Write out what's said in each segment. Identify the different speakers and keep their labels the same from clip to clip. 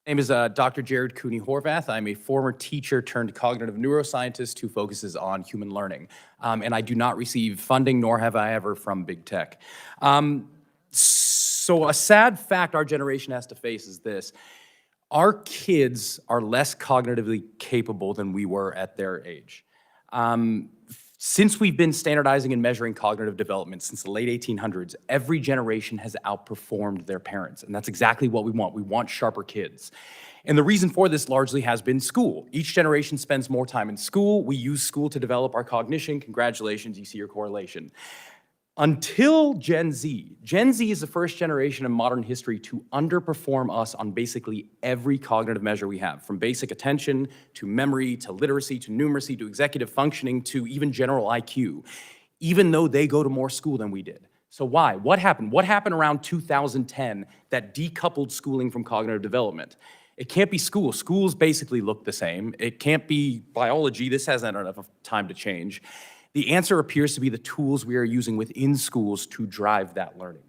Speaker 1: My name is Dr. Jared Cooney Horvath. I'm a former teacher turned cognitive neuroscientist who focuses on human learning. And I do not receive funding, nor have I ever, from big tech. So a sad fact our generation has to face is this. Our kids are less cognitively capable than we were at their age. Since we've been standardizing and measuring cognitive development since the late 1800s, every generation has outperformed their parents, and that's exactly what we want. We want sharper kids. And the reason for this largely has been school. Each generation spends more time in school. We use school to develop our cognition. Congratulations, you see your correlation. Until Gen Z. Gen Z is the first generation in modern history to underperform us on basically every cognitive measure we have, from basic attention, to memory, to literacy, to numeracy, to executive functioning, to even general IQ, even though they go to more school than we did. So why? What happened? What happened around 2010 that decoupled schooling from cognitive development? It can't be school. Schools basically look the same. It can't be biology. This hasn't had enough time to change. The answer appears to be the tools we are using within schools to drive that learning.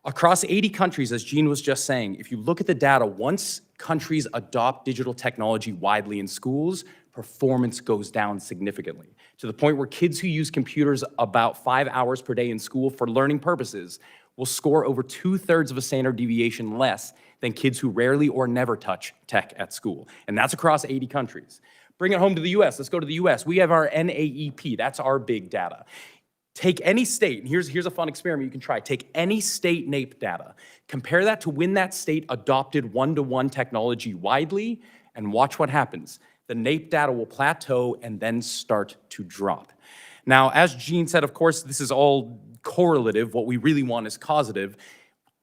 Speaker 1: Across 80 countries, as Jean was just saying, if you look at the data, once countries adopt digital technology widely in schools, performance goes down significantly, to the point where kids who use computers about 5 hours per day in school for learning purposes will score over 2/3 of a standard deviation less than kids who rarely or never touch tech at school. And that's across 80 countries. Bring it home to the US. Let's go to the US. We have our NAEP. That's our big data. Take any state, and here's a fun experiment you can try. Take any state NAEP data, compare that to when that state adopted one-to-one technology widely, and watch what happens. The NAEP data will plateau and then start to drop. Now, as Jean said, of course, this is all correlative. What we really want is causative.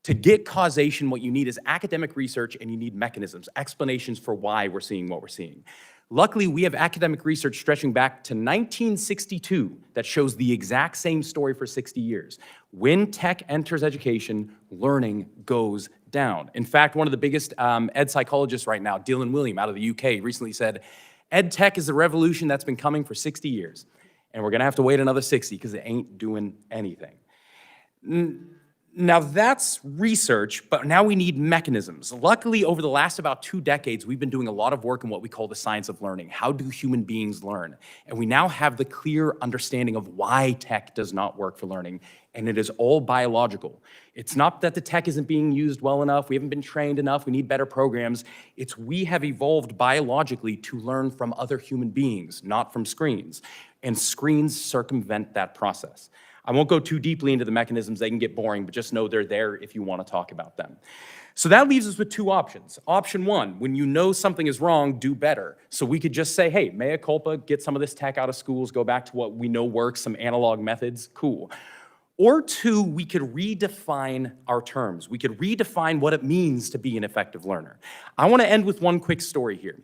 Speaker 1: To get causation, what you need is academic research, and you need mechanisms, explanations for why we're seeing what we're seeing. Luckily, we have academic research stretching back to 1962 that shows the exact same story for 60 years. When tech enters education, learning goes down. In fact, one of the biggest ed psychologists right now, Dylan William out of the UK, recently said, ed tech is a revolution that's been coming for 60 years. And we're gonna have to wait another 60 because it ain't doing anything. Now that's research, but now we need mechanisms. Luckily, over the last about 2 decades, we've been doing a lot of work in what we call the science of learning. How do human beings learn? And we now have the clear understanding of why tech does not work for learning, and it is all biological. It's not that the tech isn't being used well enough, we haven't been trained enough, we need better programs. It's we have evolved biologically to learn from other human beings, not from screens. And screens circumvent that process. I won't go too deeply into the mechanisms, they can get boring, but just know they're there if you want to talk about them. So that leaves us with 2 options. Option 1, when you know something is wrong, do better. So we could just say, hey, mea culpa, get some of this tech out of schools, go back to what we know works, some analog methods, cool. Or 2, we could redefine our terms. We could redefine what it means to be an effective learner. I want to end with one quick story here.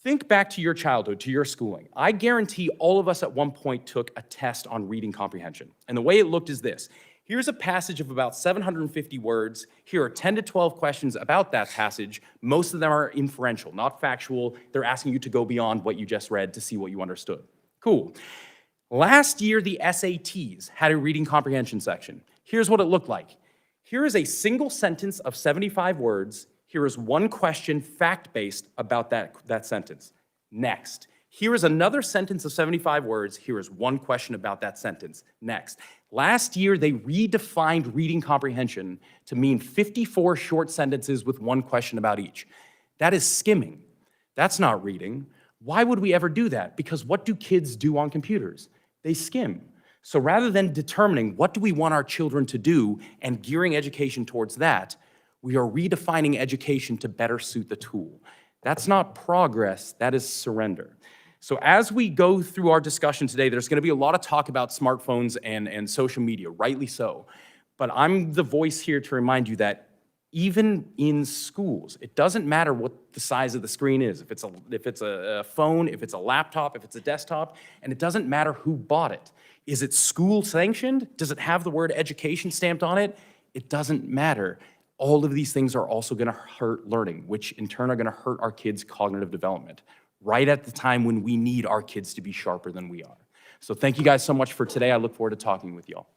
Speaker 1: Think back to your childhood, to your schooling. I guarantee all of us at one point took a test on reading comprehension. And the way it looked is this. Here's a passage of about 750 words. Here are 10 to 12 questions about that passage. Most of them are inferential, not factual. They're asking you to go beyond what you just read to see what you understood. Cool. Last year, the SATs had a reading comprehension section. Here's what it looked like. Here is a single sentence of 75 words. Here is one question, fact-based, about that sentence. Next. Here is another sentence of 75 words. Here is one question about that sentence. Next. Last year, they redefined reading comprehension to mean 54 short sentences with one question about each. That is skimming. That's not reading. Why would we ever do that? Because what do kids do on computers? They skim. So rather than determining what do we want our children to do and gearing education towards that, we are redefining education to better suit the tool. That's not progress, that is surrender. So as we go through our discussion today, there's gonna be a lot of talk about smartphones and social media, rightly so. But I'm the voice here to remind you that even in schools, it doesn't matter what the size of the screen is, if it's a phone, if it's a laptop, if it's a desktop, and it doesn't matter who bought it. Is it school sanctioned? Does it have the word education stamped on it? It doesn't matter. All of these things are also gonna hurt learning, which in turn are gonna hurt our kids' cognitive development, right at the time when we need our kids to be sharper than we are. So thank you guys so much for today. I look forward to talking with y'all.